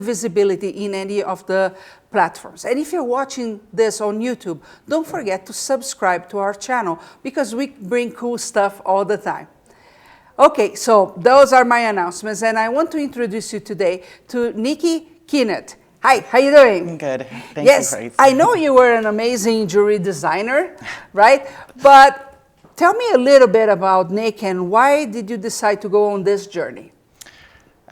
visibility in any of the platforms. And if you're watching this on YouTube, don't forget to subscribe to our channel because we bring cool stuff all the time. Okay, so those are my announcements, and I want to introduce you today to Kienitz. Hi, how you doing? Good. Thank yes, you, Grace. I know you were an amazing jewelry designer, right? But tell me a little bit about Nick and why did you decide to go on this journey?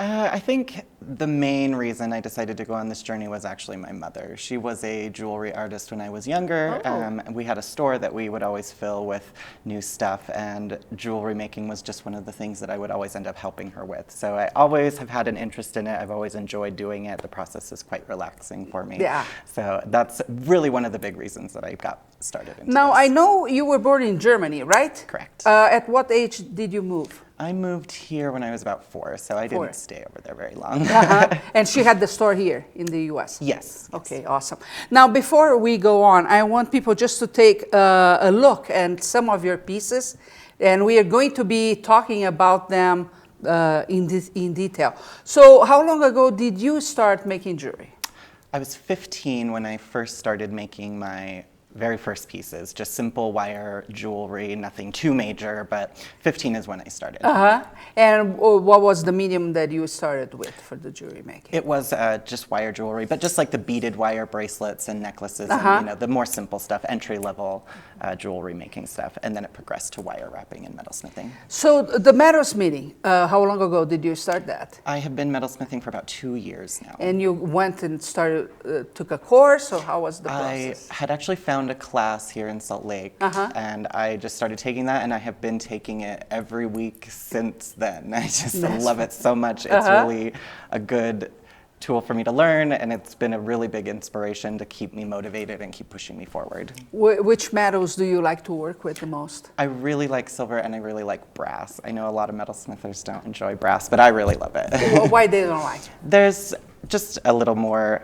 I think the main reason I decided to go on this journey was actually my mother. She was a jewelry artist when I was younger. And we had a store that we would always fill with new stuff, and jewelry making was just one of the things that I would always end up helping her with. So I always have had an interest in it. I've always enjoyed doing it. The process is quite relaxing for me. Yeah. So that's really one of the big reasons that I got started into Now, this. I know you were born in Germany, right? Correct. At what age did you move? I moved here when I was about 4, so I didn't stay over there very long. And she had the store here in the U.S.? Yes. Okay, awesome. Now, before we go on, I want people just to take a look at some of your pieces, and we are going to be talking about them in detail. So how long ago did you start making jewelry? I was 15 when I first started making my very first pieces, just simple wire jewelry, nothing too major, but 15 is when I started. And what was the medium that you started with for the jewelry making? It was just wire jewelry, but just like the beaded wire bracelets and necklaces and the more simple stuff, entry-level jewelry making stuff, and then it progressed to wire wrapping and metalsmithing. So the metalsmithing, how long ago did you start that? I have been metalsmithing for about 2 years now. And you went and started, took a course, or how was the process? I had actually found a class here in Salt Lake, and I just started taking that, and I have been taking it every week since then. I just love it so much. It's really a good tool for me to learn, and it's been a really big inspiration to keep me motivated and keep pushing me forward. Which metals do you like to work with the most? I really like silver and I really like brass. I know a lot of metalsmithers don't enjoy brass, but I really love it. Well, why they don't like it? There's just a little more,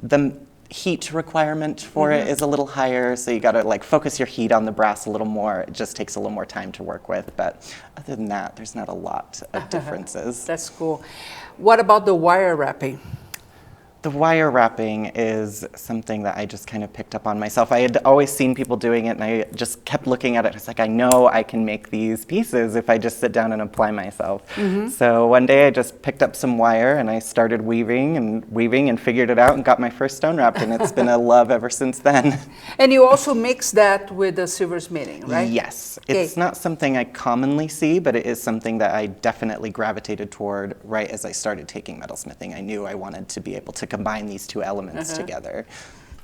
the heat requirement for it is a little higher, so you gotta like focus your heat on the brass a little more. It just takes a little more time to work with, but other than that, there's not a lot of differences. That's cool. What about the wire wrapping? The wire wrapping is something that I just kind of picked up on myself. I had always seen people doing it, and I just kept looking at it. It's like, I know I can make these pieces if I just sit down and apply myself. So one day I just picked up some wire, and I started weaving and figured it out and got my first stone wrapped, and it's been a love ever since then. And you also mix that with the silversmithing, right? Yes. Okay. It's not something I commonly see, but it is something that I definitely gravitated toward right as I started taking metalsmithing. I knew I wanted to be able to combine these two elements together.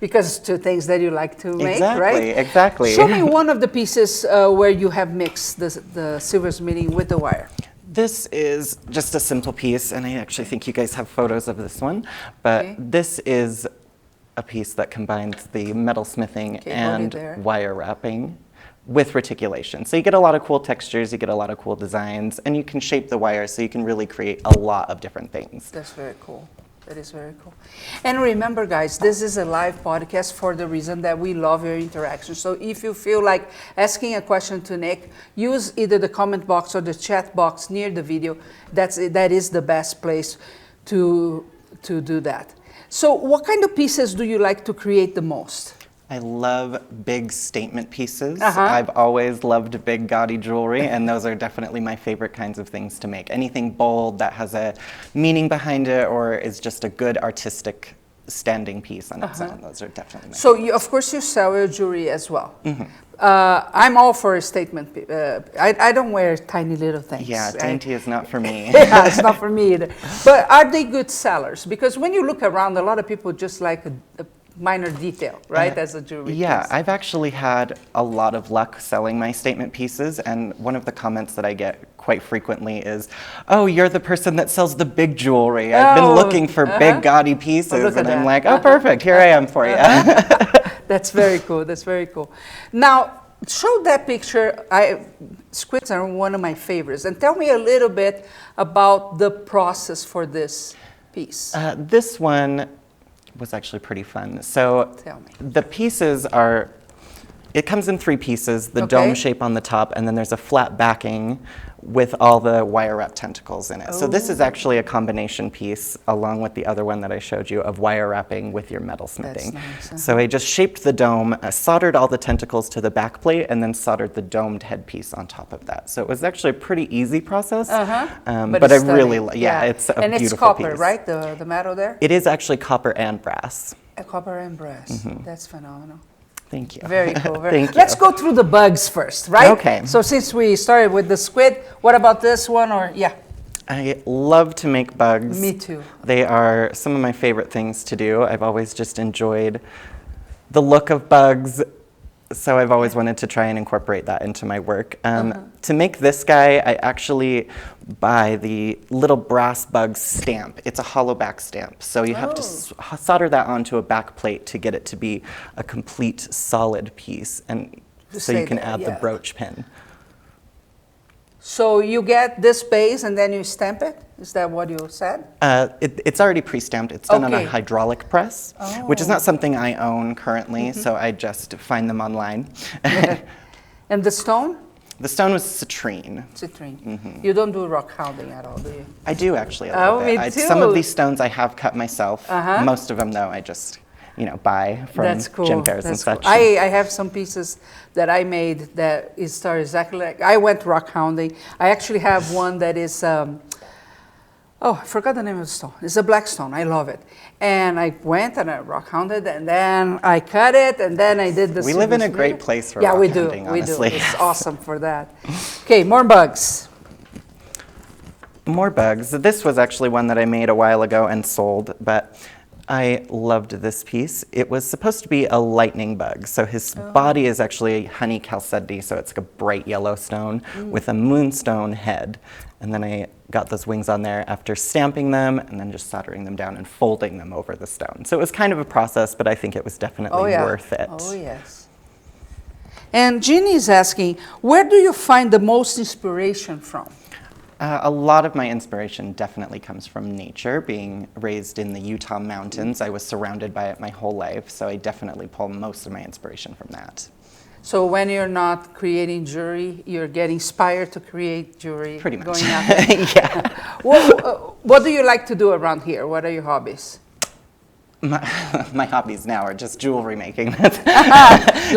Because it's two things that you like to make, right? Exactly. Show me one of the pieces where you have mixed the silversmithing with the wire. This is just a simple piece, and I actually think you guys have photos of this one, but this is a piece that combines the metalsmithing and wire wrapping with reticulation. So you get a lot of cool textures, you get a lot of cool designs, and you can shape the wire so you can really create a lot of different things. That's very cool. That is very cool. And remember, guys, this is a live podcast for the reason that we love your interaction. So if you feel like asking a question to Nick, use either the comment box or the chat box near the video. That is the best place to do that. So what kind of pieces do you like to create the most? I love big statement pieces. I've always loved big gaudy jewelry, and those are definitely my favorite kinds of things to make. Anything bold that has a meaning behind it or is just a good artistic standing piece on its own, those are definitely my So of course you sell your jewelry as well. I'm all for a statement. I don't wear tiny little things. Yeah, dainty is not for me. Yeah, it's not for me either. But are they good sellers? Because when you look around, a lot of people just like a minor detail, right, as a jewelry Yeah, piece. I've actually had a lot of luck selling my statement pieces, and one of the comments that I get quite frequently is, oh, you're the person that sells the big jewelry. I've been looking for big gaudy pieces, and I'm like, oh, perfect, here I am for you. That's very cool, that's very cool. Now, show that picture. Squids are one of my favorites, and tell me a little bit about the process for this piece. This one was actually pretty fun. So Tell me. the pieces are It comes in 3 pieces, the Okay. dome shape on the top, and then there's a flat backing with all the wire wrap tentacles in it. So this is actually a combination piece, along with the other one that I showed you, of wire wrapping with your metal smithing. That's nice, So I just shaped the dome, soldered all the tentacles to the back plate, and then soldered the domed headpiece on top of that. So it was actually a pretty easy process, but I it's really, stunning. it's a and beautiful it's copper, piece. right? The metal there? It is actually copper and brass. Copper and brass. That's phenomenal. Thank you. Very cool. Thank you. Let's go through the bugs first, right? Okay. So since we started with the squid, what about this one? Or yeah, I love to make bugs. me too. They are some of my favorite things to do. I've always just enjoyed the look of bugs, so I've always wanted to try and incorporate that into my work. To make this guy, I actually buy the little brass bug stamp. It's a hollow back stamp, so you have to solder that onto a back plate to get it to be a complete solid piece, and so you can add the brooch pin. So you get this base and then you stamp it? Is that what you said? It's already pre-stamped. It's done on Okay. a hydraulic press, which is not something I own currently, so I just find them online. And the stone? The stone was citrine. Citrine. You don't do rock hounding at all, do you? I do actually a little me bit. too. Some of these stones I have cut myself. Most of them, though, I just buy from That's cool. gym fairs and That's cool. such. I have some pieces that I made that is started exactly like I went rock hounding. I actually have one that is I forgot the name of the stone. It's a black stone. I love it. And I went and I rock hounded, and then I cut it, and then I did the. We live in a great place for yeah, rock we do. hounding, We do. honestly. It's awesome for that. Okay, more bugs. More bugs. This was actually one that I made a while ago and sold, but I loved this piece. It was supposed to be a lightning bug. So his body is actually honey chalcedony, so it's like a bright yellow stone with a moonstone head. And then I got those wings on there after stamping them and then just soldering them down and folding them over the stone. So it was kind of a process, but I think it was definitely worth it. Oh, yes. And Jeannie is asking, where do you find the most inspiration from? A lot of my inspiration definitely comes from nature. Being raised in the Utah mountains, I was surrounded by it my whole life, so I definitely pull most of my inspiration from that. So when you're not creating jewelry, you're getting inspired to create jewelry. Pretty much. Going out there. Yeah. What do you like to do around here? What are your hobbies? My hobbies now are just jewelry making. Like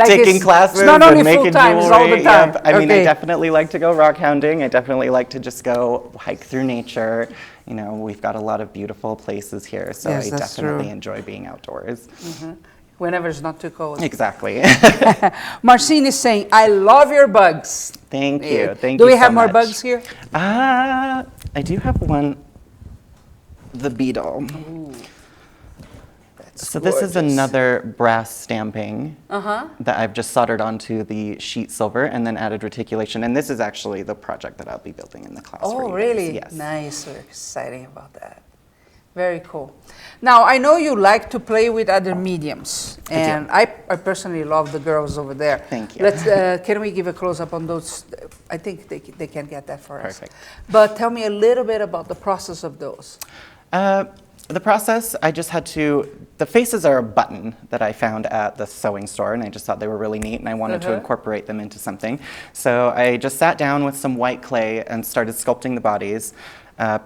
Taking it's classes not only and making full-time, it's jewelry. all the time. Yep. I mean, I Okay. definitely like to go rock hounding. I definitely like to just go hike through nature. We've got a lot of beautiful places here, so Yes, I that's definitely true. enjoy being outdoors. Whenever it's not too cold. Exactly. Marcine is saying, I love your bugs. Thank you. Thank Do you we have so more much. bugs here? I do have one. The beetle. So this is another brass stamping that I've just soldered onto the sheet silver and then added reticulation. And this is actually the project that I'll be building in the class. for Oh, you really? guys. Yes. Nice. We're excited about that. Very cool. Now, I know you like to play with other mediums, and I personally love the girls over there. Thank you. Can we give a close-up on those? I think they can get that for us. Perfect. But tell me a little bit about the process of those. The process, I just had to, the faces are a button that I found at the sewing store, and I just thought they were really neat, and I wanted to incorporate them into something. So I just sat down with some white clay and started sculpting the bodies,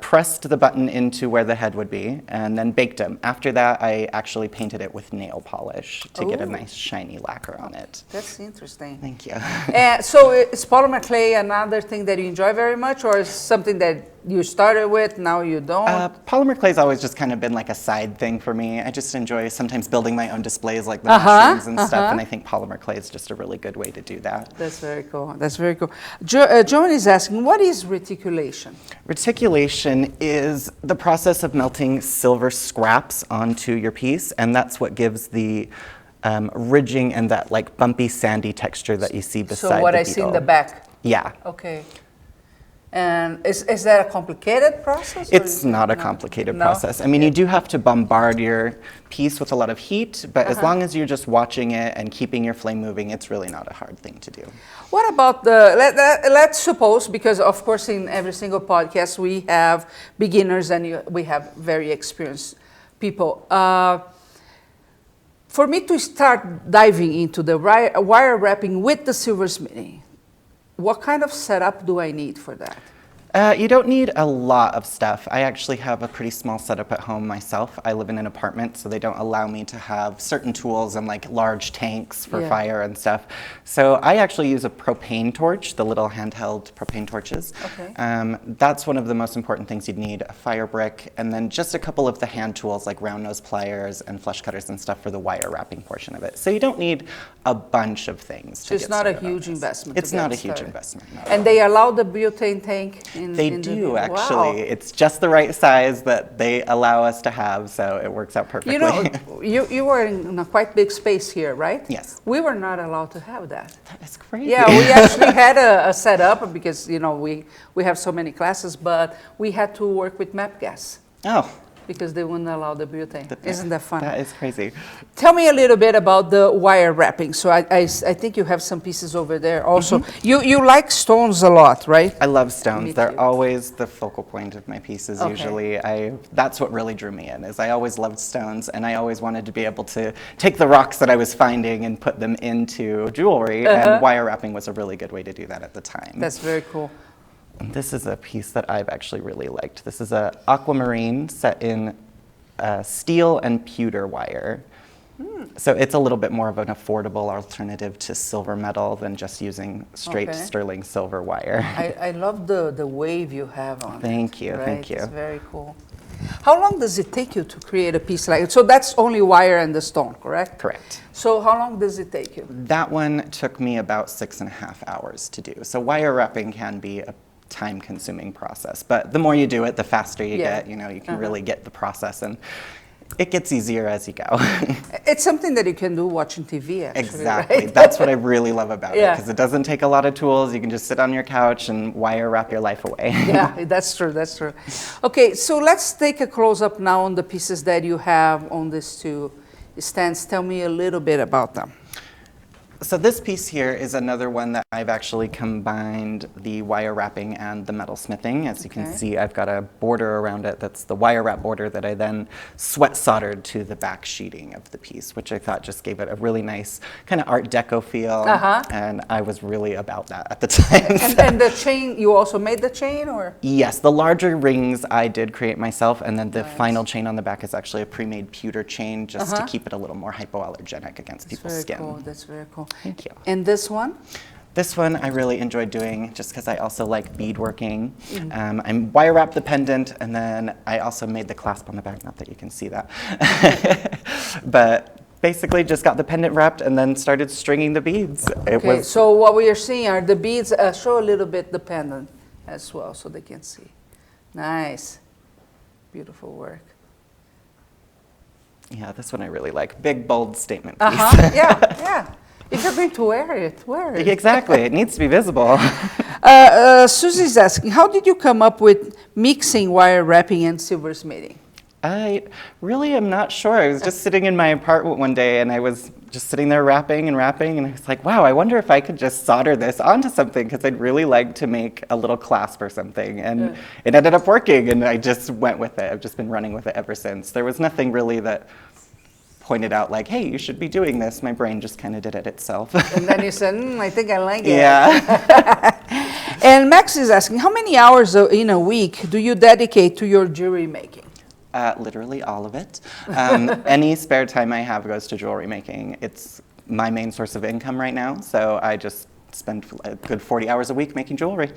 pressed the button into where the head would be, and then baked them. After that, I actually painted it with nail polish to get a nice shiny lacquer on it. That's interesting. Thank you. So is polymer clay another thing that you enjoy very much, or is something that you started with, now you don't? Polymer clay's always just kind of been like a side thing for me. I just enjoy sometimes building my own displays like the mushrooms and stuff, and I think polymer clay is just a really good way to do that. That's very cool. That's very cool. Joan is asking, what is reticulation? Reticulation is the process of melting silver scraps onto your piece, and that's what gives the ridging and that like bumpy sandy texture that you see beside the beetle. So what I see in the back. Yeah. Okay. And is that a complicated process? It's not a complicated process. I mean, you do have to bombard your piece with a lot of heat, but as long as you're just watching it and keeping your flame moving, it's really not a hard thing to do. What about let's suppose, because of course in every single podcast we have beginners and we have very experienced people. For me to start diving into the wire wrapping with the silversmithing, what kind of setup do I need for that? You don't need a lot of stuff. I actually have a pretty small setup at home myself. I live in an apartment, so they don't allow me to have certain tools and like large tanks for fire and stuff. So I actually use a propane torch, the little handheld propane torches. Okay. That's one of the most important things you'd need, a fire brick, and then just a couple of the hand tools like round nose pliers and flush cutters and stuff for the wire wrapping portion of it. So you don't need a bunch of things. So it's not a huge investment. It's not a huge investment. No. And they allow the butane tank They do, actually. Wow. It's just the right size that they allow us to have, so it works out perfectly. You know, you were in a quite big space here, right? Yes. We were not allowed to have that. That is crazy. Yeah, we actually had a setup because, you know, we have so many classes, but we had to work with MAP gas. Oh. Because they wouldn't allow the butane. Isn't that fun? That is crazy. Tell me a little bit about the wire wrapping. So I think you have some pieces over there also. You like stones a lot, right? I love stones. Me They're too. always the focal point of my pieces usually. That's what really drew me in, is I always loved stones, and I always wanted to be able to take the rocks that I was finding and put them into jewelry, and wire wrapping was a really good way to do that at the time. That's very cool. And this is a piece that I've actually really liked. This is a aquamarine set in steel and pewter wire. So it's a little bit more of an affordable alternative to silver metal than just using straight sterling silver wire. I love the wave you have on Thank it, you, right? thank you. It's very cool. How long does it take you to create a piece like it? So that's only wire and the stone, correct? Correct. So how long does it take you? That one took me about 6.5 hours to do. So wire wrapping can be a time-consuming process, but the more you do it, the faster you get. You know, you can really get the process, and it gets easier as you go. It's something that you can do watching TV, actually. Exactly. Right? That's what I really love about it, because it doesn't take a lot of tools. You can just sit on your couch and wire wrap your life away. Yeah, that's true, that's true. Okay, so let's take a close-up now on the pieces that you have on these two stands. Tell me a little bit about them. So this piece here is another one that I've actually combined the wire wrapping and the metal smithing. As you can see, I've got a border around it that's the wire wrap border that I then sweat soldered to the back sheeting of the piece, which I thought just gave it a really nice kind of Art Deco feel. And I was really about that at the time. And the chain, you also made the chain, or? Yes, the larger rings I did create myself, and then the final chain on the back is actually a pre-made pewter chain just to keep it a little more hypoallergenic against people's skin. Cool. That's very cool. Thank you. And this one? This one I really enjoyed doing just because I also like beadworking. I wire wrapped the pendant, and then I also made the clasp on the back, not that you can see that. But basically just got the pendant wrapped and then started stringing the beads. So what we are seeing are the beads. Show a little bit the pendant as well so they can see. Nice. Beautiful work. Yeah, this one I really like. Big, bold statement piece. Yeah. If you're going to wear it. Exactly, it needs to be visible. Susie's asking, how did you come up with mixing wire wrapping and silversmithing? I really am not sure. I was just sitting in my apartment one day, and I was just sitting there wrapping, and I was like, wow, I wonder if I could just solder this onto something, because I'd really like to make a little clasp or something. And it ended up working, and I just went with it. I've just been running with it ever since. There was nothing really that pointed out like, hey, you should be doing this. My brain just kind of did it itself. And then you said, I think I like it. Yeah. And Max is asking, how many hours in a week do you dedicate to your jewelry making? Literally all of it. Any spare time I have goes to jewelry making. It's my main source of income right now, so I just spend a good 40 hours a week making jewelry.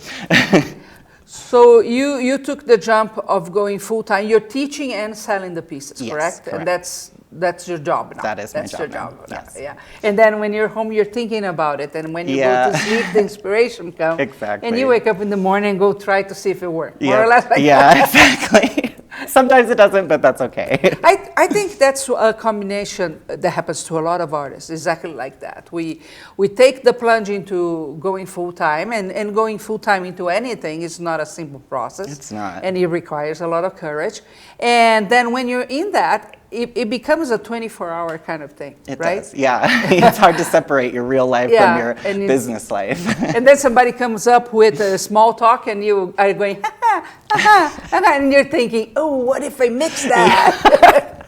So you took the jump of going full-time. You're teaching and selling the pieces, Yes, correct? correct. And that's your job now. That is my That's job your now, job. yes. Yeah. And then when you're home, you're thinking about it. And when you go to sleep, the inspiration comes. Exactly. And you wake up in the morning and go try to see if it works. More or less like that. Exactly. Sometimes it doesn't, but that's okay. I think that's a combination that happens to a lot of artists, exactly like that. We take the plunge into going full-time, and going full-time into anything is not a simple process. It's not. And it requires a lot of courage. And then when you're in that, it becomes a 24-hour kind of thing, right? It does, yeah. It's hard to separate your real life from your business life. And then somebody comes up with a small talk, and you are going, ha ha, ha ha, and you're thinking, oh, what if I mix that?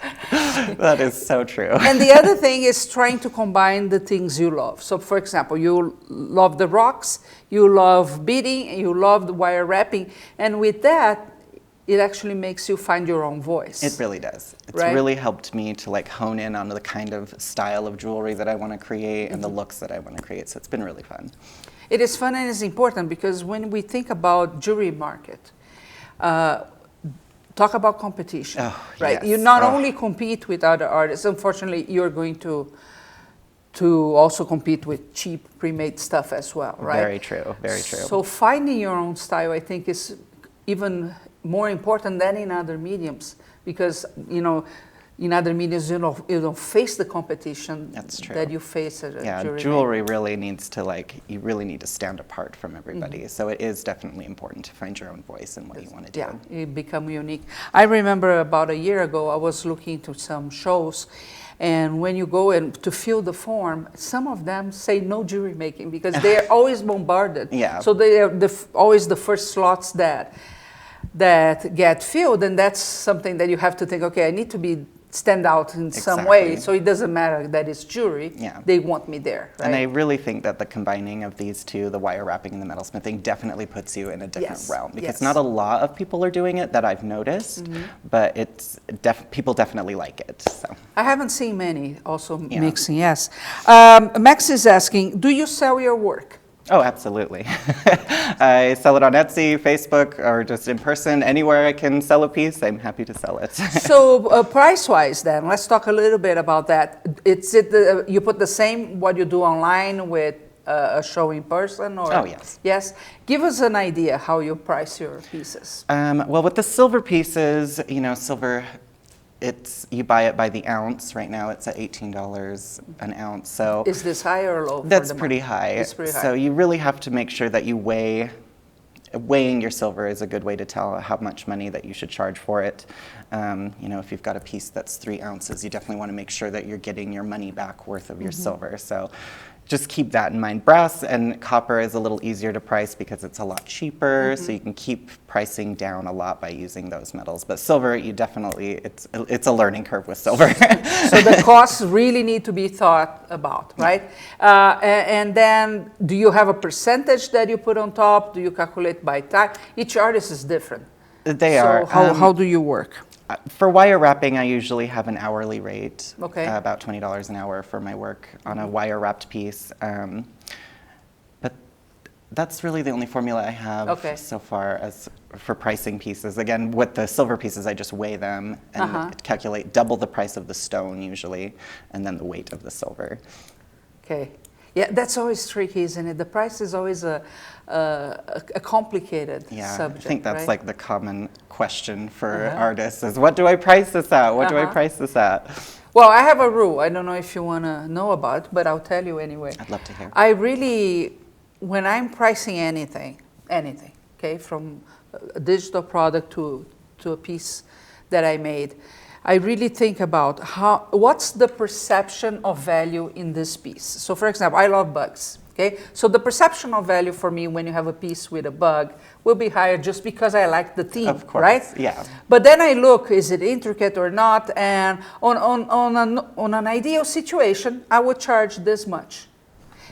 That is so true. And the other thing is trying to combine the things you love. So, for example, you love the rocks, you love beading, you love the wire wrapping, and with that, it actually makes you find your own voice. It really does. It's right? really helped me to like hone in on the kind of style of jewelry that I want to create and the looks that I want to create. So it's been really fun. It is fun and it's important because when we think about jewelry market, talk about competition, right? Yes. You not only compete with other artists, unfortunately, you're going to also compete with cheap pre-made stuff as well, right? Very true, very true. So finding your own style, I think, is even more important than in other mediums because, in other mediums, you don't face the competition that you face at a jewelry. Jewelry really needs to you really need to stand apart from everybody. So it is definitely important to find your own voice in what you want to do. Yeah, you become unique. I remember about a year ago, I was looking to some shows, and when you go in to fill the form, some of them say no jewelry making because they are always bombarded. Yeah. So they are always the first slots that get filled, and that's something that you have to think, okay, I need to stand out in some way, so it doesn't matter that it's jewelry, they want me there, right? And I really think that the combining of these two, the wire wrapping and the metalsmithing, definitely puts you in a different realm, because not a lot of people are doing it that I've noticed, but it's people definitely like it. So I haven't seen many also mixing, Max is asking, do you sell your work? Oh, absolutely. I sell it on Etsy, Facebook, or just in person. Anywhere I can sell a piece, I'm happy to sell it. So price-wise then, let's talk a little bit about that. You put the same what you do online with a show in person? Or? Oh, yes. Yes? Give us an idea how you price your pieces. Well, with the silver pieces, silver, you buy it by the ounce. Right now it's at $18 an ounce. So is this high or low? That's pretty high. It's pretty high. So you really have to make sure that you weighing your silver is a good way to tell how much money that you should charge for it. If you've got a piece that's 3 ounces, you definitely want to make sure that you're getting your money back worth of your silver. So just keep that in mind. Brass and copper is a little easier to price because it's a lot cheaper, so you can keep pricing down a lot by using those metals. But silver, it's a learning curve with silver. So the costs really need to be thought about, right? And then do you have a percentage that you put on top? Do you calculate by time? Each artist is different. They are. How do you work? For wire wrapping, I usually have an hourly rate, about $20 an hour for my work on a wire wrapped piece. But that's really the only formula I have so far as for pricing pieces. Again, with the silver pieces, I just weigh them and calculate double the price of the stone usually, and then the weight of the silver. Okay. Yeah, that's always tricky, isn't it? The price is always a complicated subject. I think that's like the common question for artists is, what do I price this at? What do I price this at? Well, I have a rule. I don't know if you want to know about it, but I'll tell you anyway. I'd love to hear. When I'm pricing anything, okay, from a digital product to a piece that I made, I really think about what's the perception of value in this piece. So for example, I love bugs, okay? So the perception of value for me when you have a piece with a bug will be higher just because I like the theme, of course, right? Yeah. But then I look, is it intricate or not? And on an ideal situation, I would charge this much.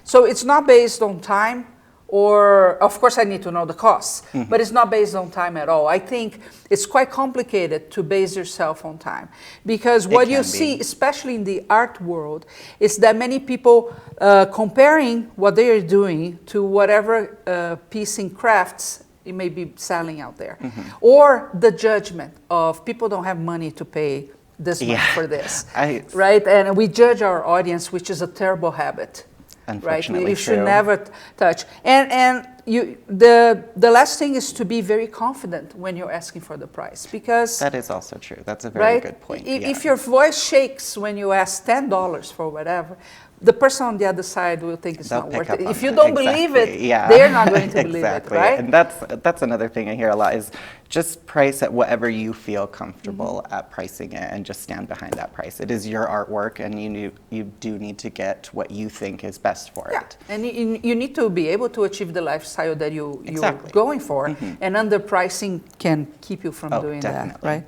So it's not based on time, or of course I need to know the costs, but it's not based on time at all. I think it's quite complicated to base yourself on time, because what you see, especially in the art world, is that many people comparing what they are doing to whatever piece in crafts it may be selling out there, or the judgment of people don't have money to pay this much for this, right? And we judge our audience, which is a terrible habit. Right, you should never touch. And the last thing is to be very confident when you're asking for the price, because that is also true. That's a very good point. If your voice shakes when you ask $10 for whatever, the person on the other side will think it's not worth it. If you don't believe it, they're not going to believe it, right? And that's another thing I hear a lot is just price at whatever you feel comfortable at pricing it, and just stand behind that price. It is your artwork, and you do need to get what you think is best for it. And you need to be able to achieve the life lifestyle that you're Exactly. going for, and underpricing can keep you from doing definitely.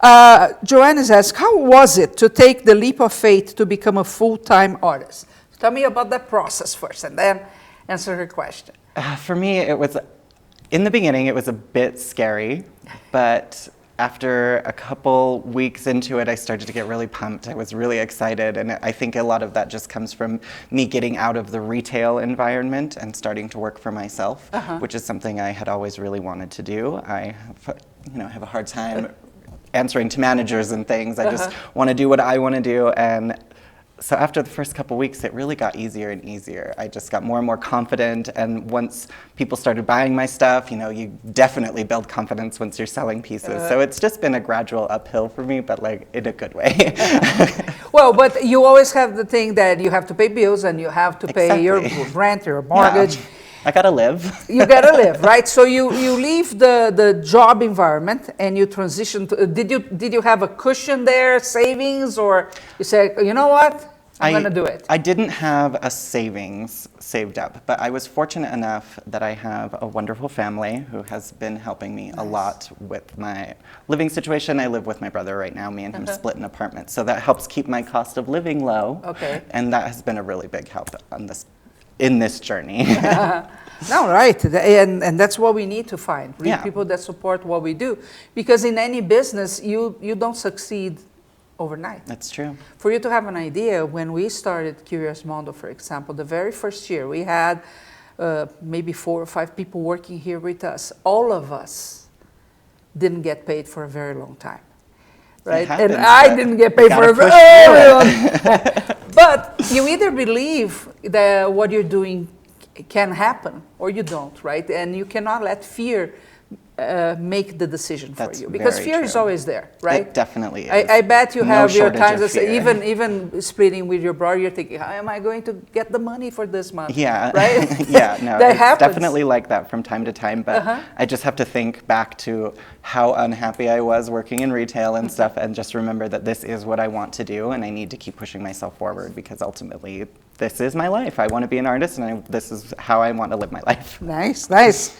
that, right? Joanne has asked, how was it to take the leap of faith to become a full-time artist? Tell me about that process first, and then answer her question. For me, it was, in the beginning, it was a bit scary, but after a couple weeks into it, I started to get really pumped. I was really excited, and I think a lot of that just comes from me getting out of the retail environment and starting to work for myself, which is something I had always really wanted to do. I, have a hard time answering to managers and things. I just want to do what I want to do, and so after the first couple weeks, it really got easier and easier. I just got more and more confident, and once people started buying my stuff, you definitely build confidence once you're selling pieces. So it's just been a gradual uphill for me, but like in a good way. Well, but you always have the thing that you have to pay bills and you have to pay your rent, your mortgage. Yeah. I gotta live. You gotta live, right? So you leave the job environment and you transition to, did you have a cushion there, savings, or you said, you know what, I'm gonna do it? I didn't have a savings saved up, but I was fortunate enough that I have a wonderful family who has been helping me a lot with my living situation. I live with my brother right now. Me and him split an apartment, so that helps keep my cost of living low. Okay. And that has been a really big help in this journey. No, right, and that's what we need to find, Yeah. people that support what we do. Because in any business, you don't succeed overnight. That's true. For you to have an idea, when we started Curious Mondo, for example, the very first year, we had maybe 4 or 5 people working here with us. All of us didn't get paid for a very long time. Right? Happens, and I didn't get paid for a very long time. But you either believe that what you're doing can happen or you don't, right? And you cannot let fear make the decision for you, because fear is always there, right? It definitely is. I bet you have your times that fear. even splitting with your brother, you're thinking, how am I going to get the money for this month? Yeah. Right? Yeah, no, That it's happens. definitely like that from time to time, but I just have to think back to how unhappy I was working in retail and stuff, and just remember that this is what I want to do, and I need to keep pushing myself forward, because ultimately this is my life. I want to be an artist, and this is how I want to live my life. Nice, nice.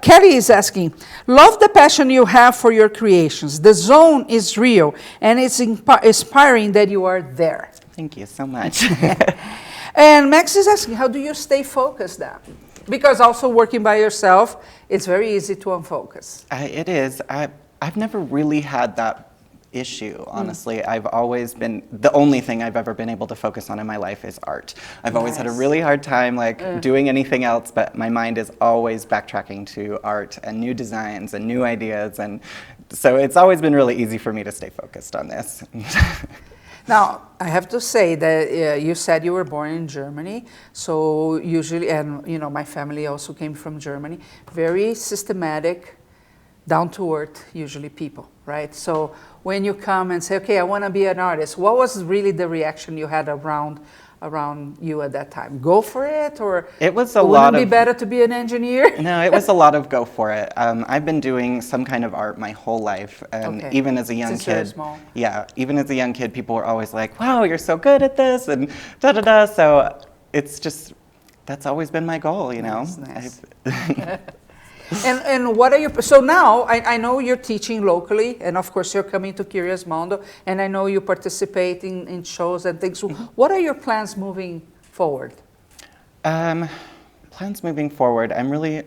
Kelly is asking, love the passion you have for your creations. The zone is real, and it's inspiring that you are there. Thank you so much. And Max is asking, how do you stay focused then? Because also working by yourself, it's very easy to unfocus. It is. I've never really had that issue, honestly. I've always been, the only thing I've ever been able to focus on in my life is art. I've always had a really hard time doing anything else, but my mind is always backtracking to art and new designs and new ideas, and so it's always been really easy for me to stay focused on this. Now, I have to say that you said you were born in Germany, so usually, and my family also came from Germany, very systematic, down-to-earth, usually people, right? So when you come and say, okay, I want to be an artist, what was really the reaction you had around you at that time? Go for it, or it was a lot of, wouldn't it be better to be an engineer? No, it was a lot of go for it. I've been doing some kind of art my whole life, and even as a young Since you were kid, small. Yeah, even as a young kid, people were always like, "Wow, you're so good at this," and da da da. So it's just, that's always been my goal, Nice. And what are you, so now I know you're teaching locally, and of course you're coming to Curious Mondo, and I know you participate in shows and things. What are your plans moving forward? Plans moving forward, I'm really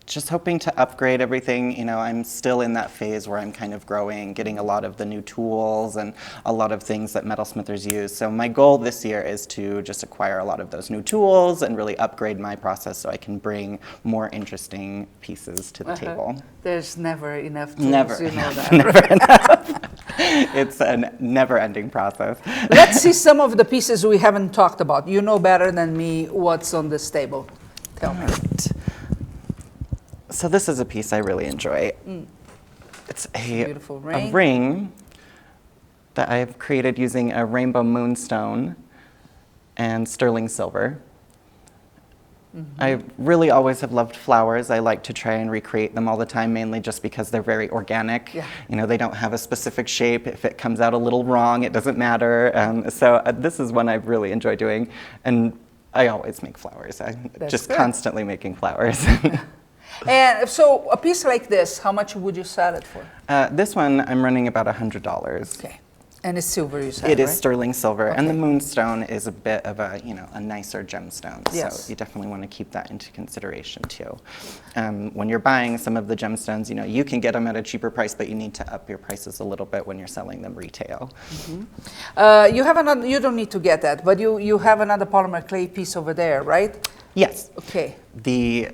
just hoping to upgrade everything. I'm still in that phase where I'm kind of growing, getting a lot of the new tools and a lot of things that metalsmithers use. So my goal this year is to just acquire a lot of those new tools and really upgrade my process so I can bring more interesting pieces to the table. There's never enough tools, Never you know enough, that. never enough. It's a never-ending process. Let's see some of the pieces we haven't talked about. You know better than me what's on this table. Tell me. So this is a piece I really enjoy. It's a Beautiful ring. ring that I've created using a rainbow moonstone and sterling silver. I really always have loved flowers. I like to try and recreate them all the time, mainly just because they're very organic. Yeah. They don't have a specific shape. If it comes out a little wrong, it doesn't matter. So this is one I've really enjoyed doing. And I always make flowers. I'm just good. constantly making flowers. And so a piece like this, how much would you sell it for? This one, I'm running about $100. Okay. And it's silver, you said, It is right? sterling silver, and the Okay. moonstone is a bit of a, a nicer gemstone. Yes. So you definitely want to keep that into consideration too. When you're buying some of the gemstones, you can get them at a cheaper price, but you need to up your prices a little bit when you're selling them retail. You have another. You don't need to get that, but you have another polymer clay piece over there, right? Yes. Okay. The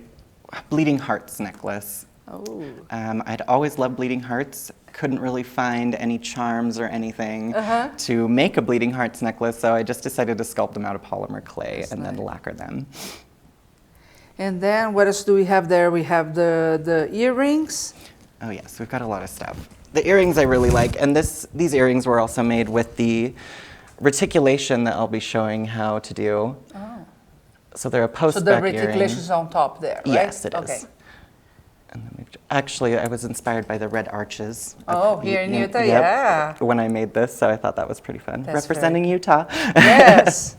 Bleeding Hearts necklace. Oh. I'd always loved bleeding hearts. Couldn't really find any charms or anything to make a bleeding hearts necklace, so I just decided to sculpt them out of polymer clay and then lacquer them. And then what else do we have there? We have the earrings. Oh yes, we've got a lot of stuff. The earrings I really like, and these earrings were also made with the reticulation that I'll be showing how to do. Oh. So they're a post-back So the earring. reticulation is on top there, right? Yes, it is. Okay. And then actually, I was inspired by the red arches. Oh, here in Utah, yeah. When I made this, so I thought that was pretty fun. That's Representing Utah. Yes.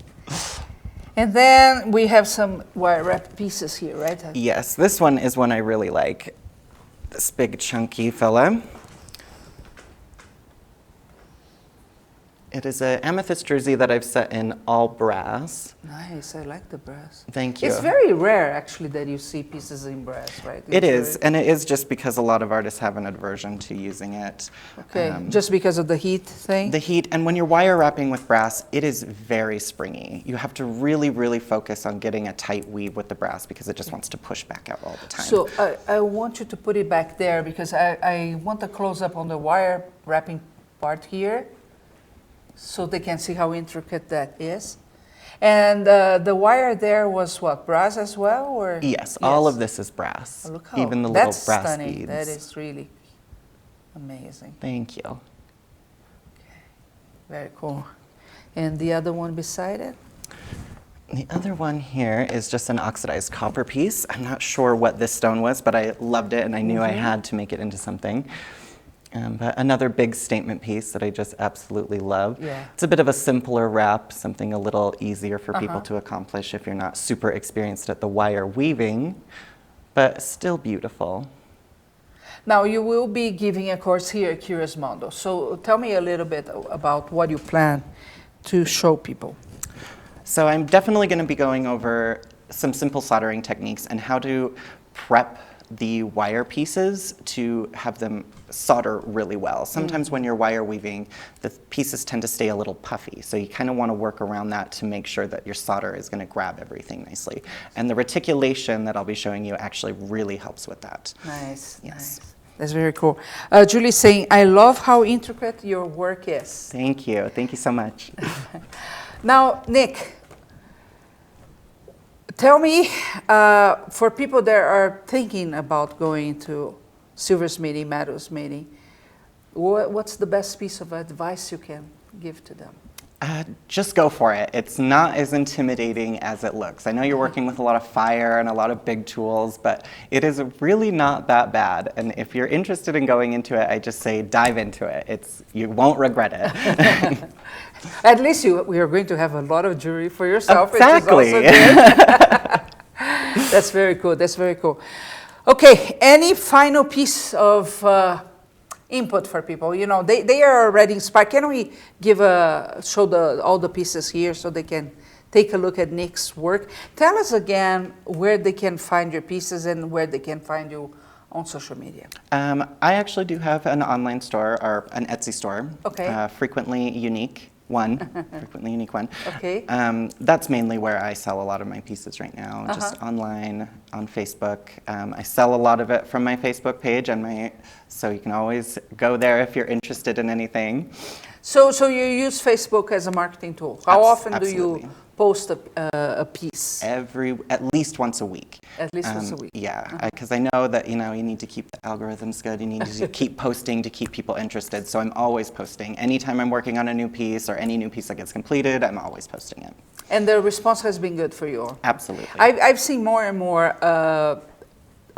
And then we have some wire wrap pieces here, right? Yes, this one is one I really like. This big chunky fella. It is an amethyst jersey that I've set in all brass. Nice, I like the brass. Thank you. It's very rare, actually, that you see pieces in brass, right? It is, and it is just because a lot of artists have an aversion to using it. Okay, just because of the heat thing? The heat, and when you're wire wrapping with brass, it is very springy. You have to really, really focus on getting a tight weave with the brass because it just wants to push back out all the time. So I want you to put it back there because I want a close-up on the wire wrapping part here so they can see how intricate that is. And the wire there was what, brass as well? Or? Yes, all of this is brass. Oh, look how, even the little that's brass stunning. beads. That is really amazing. Thank you. Okay. Very cool. And the other one beside it? The other one here is just an oxidized copper piece. I'm not sure what this stone was, but I loved it and I knew I had to make it into something. But another big statement piece that I just absolutely love. Yeah. It's a bit of a simpler wrap, something a little easier for people to accomplish if you're not super experienced at the wire weaving, but still beautiful. Now, you will be giving a course here at Curious Mondo. So tell me a little bit about what you plan to show people. So I'm definitely going to be going over some simple soldering techniques and how to prep the wire pieces to have them solder really well. Sometimes when you're wire weaving, the pieces tend to stay a little puffy, so you kind of want to work around that to make sure that your solder is going to grab everything nicely. And the reticulation that I'll be showing you actually really helps with that. Nice, Yes. nice. That's very cool. Julie's saying, I love how intricate your work is. Thank you. Thank you so much. Now, Nick, tell me, for people that are thinking about going to silversmithing, metalsmithing, what's the best piece of advice you can give to them? Just go for it. It's not as intimidating as it looks. I know you're working with a lot of fire and a lot of big tools, but it is really not that bad. And if you're interested in going into it, I just say dive into it. You won't regret it. At least we are going to have a lot of jewelry for yourself. Exactly. Which is also good. That's very cool. That's very cool. Okay, any final piece of input for people? You know, they are already inspired. Can we show all the pieces here so they can take a look at Nick's work? Tell us again where they can find your pieces and where they can find you on social media. I actually do have an online store or an Etsy store. Okay. Frequently Unique One. Frequently Unique One. Okay. That's mainly where I sell a lot of my pieces right now, just online, on Facebook. I sell a lot of it from my Facebook page, so you can always go there if you're interested in anything. So you use Facebook as a marketing tool. How often Absolutely. do you post a piece? At least once a week. At least once a week. Yeah, because I know that you need to keep the algorithms good. You need to keep posting to keep people interested. So I'm always posting. Anytime I'm working on a new piece or any new piece that gets completed, I'm always posting it. And the response has been good for you? Absolutely. I've seen more and more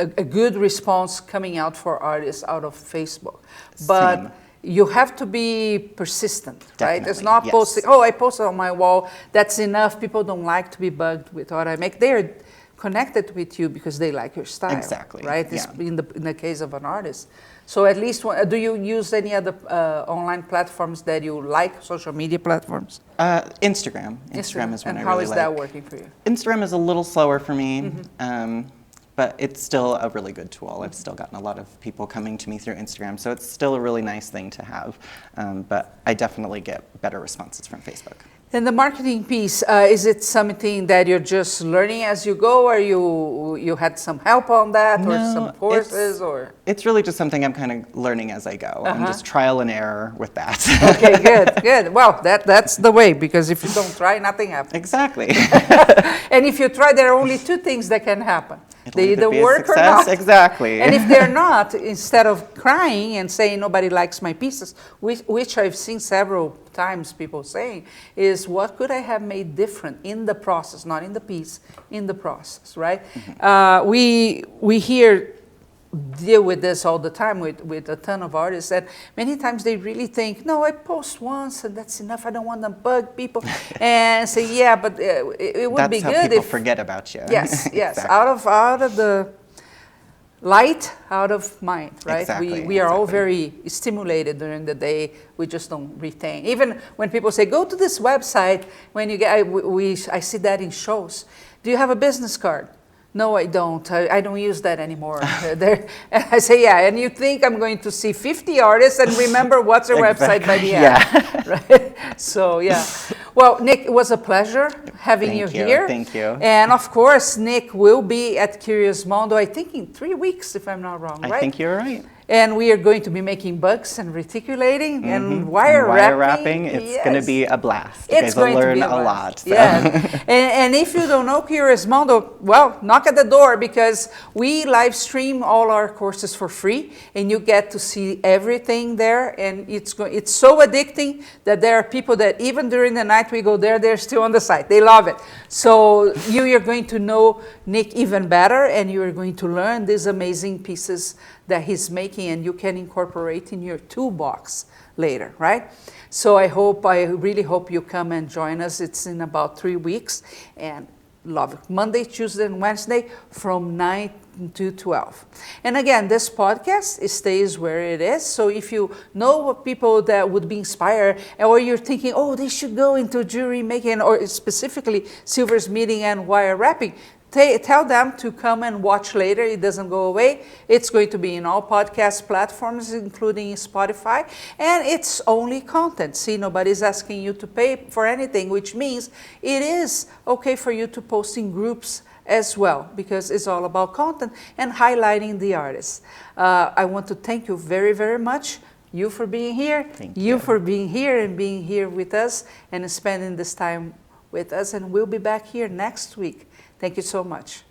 a good response coming out for artists out of Facebook. But Same. you have to be persistent, right? It's Definitely, not yes. posting, oh, I posted on my wall, that's enough. People don't like to be bugged with what I make. They're connected with you because they like your style. Exactly, Right? yeah. In the case of an artist. So at least, do you use any other online platforms that you like, social media platforms? Instagram. Instagram is one and I how really is like. that working for you? Instagram is a little slower for me, but it's still a really good tool. I've still gotten a lot of people coming to me through Instagram, so it's still a really nice thing to have. But I definitely get better responses from Facebook. And the marketing piece, is it something that you're just learning as you go, or you had some help on that, or some courses, or? It's really just something I'm kind of learning as I go. I'm just trial and error with that. Okay, good. Well, that's the way, because if you don't try, nothing happens. Exactly. And if you try, there are only two things that can happen. It'll They either be a work or success. not. Exactly. And if they're not, instead of crying and saying nobody likes my pieces, which I've seen several times people saying, is what could I have made different in the process, not in the piece, in the process, right? We hear deal with this all the time with a ton of artists, that many times they really think, no, I post once and that's enough, I don't want to bug people, and say, yeah, but it would be good if... That's how people forget about you. Yes, Exactly. out of the light, out of mind, right? Exactly, We are all exactly. very stimulated during the day, we just don't retain. Even when people say, go to this website, when you get, I see that in shows. Do you have a business card? No, I don't. I don't use that anymore. And I say, yeah, and you think I'm going to see 50 artists and remember what's their website by the end. Yeah. Right? So, yeah. Well, Nick, it was a pleasure having you here. Thank you. And of course, Nick will be at Curious Mondo, I think in 3 weeks, if I'm not wrong, right? I think you're right. And we are going to be making bugs and reticulating and wire wrapping. It's going to be a blast. You It's guys will going to learn be a blast. lot. So. Yeah. And if you don't know Curious Mondo, well, knock at the door, because we live stream all our courses for free, and you get to see everything there. And it's so addicting that there are people that even during the night we go there, they're still on the site. They love it. So you're going to know Nick even better, and you're going to learn these amazing pieces that he's making, and you can incorporate in your toolbox later, right? So I really hope you come and join us. It's in about 3 weeks, and love it. Monday, Tuesday, and Wednesday from 9 to 12. And again, this podcast, it stays where it is. So if you know people that would be inspired, or you're thinking, oh, they should go into jewelry making, or specifically silversmithing and wire wrapping, tell them to come and watch later. It doesn't go away. It's going to be in all podcast platforms, including Spotify, and it's only content. See, nobody's asking you to pay for anything, which means it is okay for you to post in groups as well, because it's all about content and highlighting the artists. I want to thank you very, very much. You for being here. Thank you you for being here and being here with us and spending this time with us. And we'll be back here next week. Thank you so much.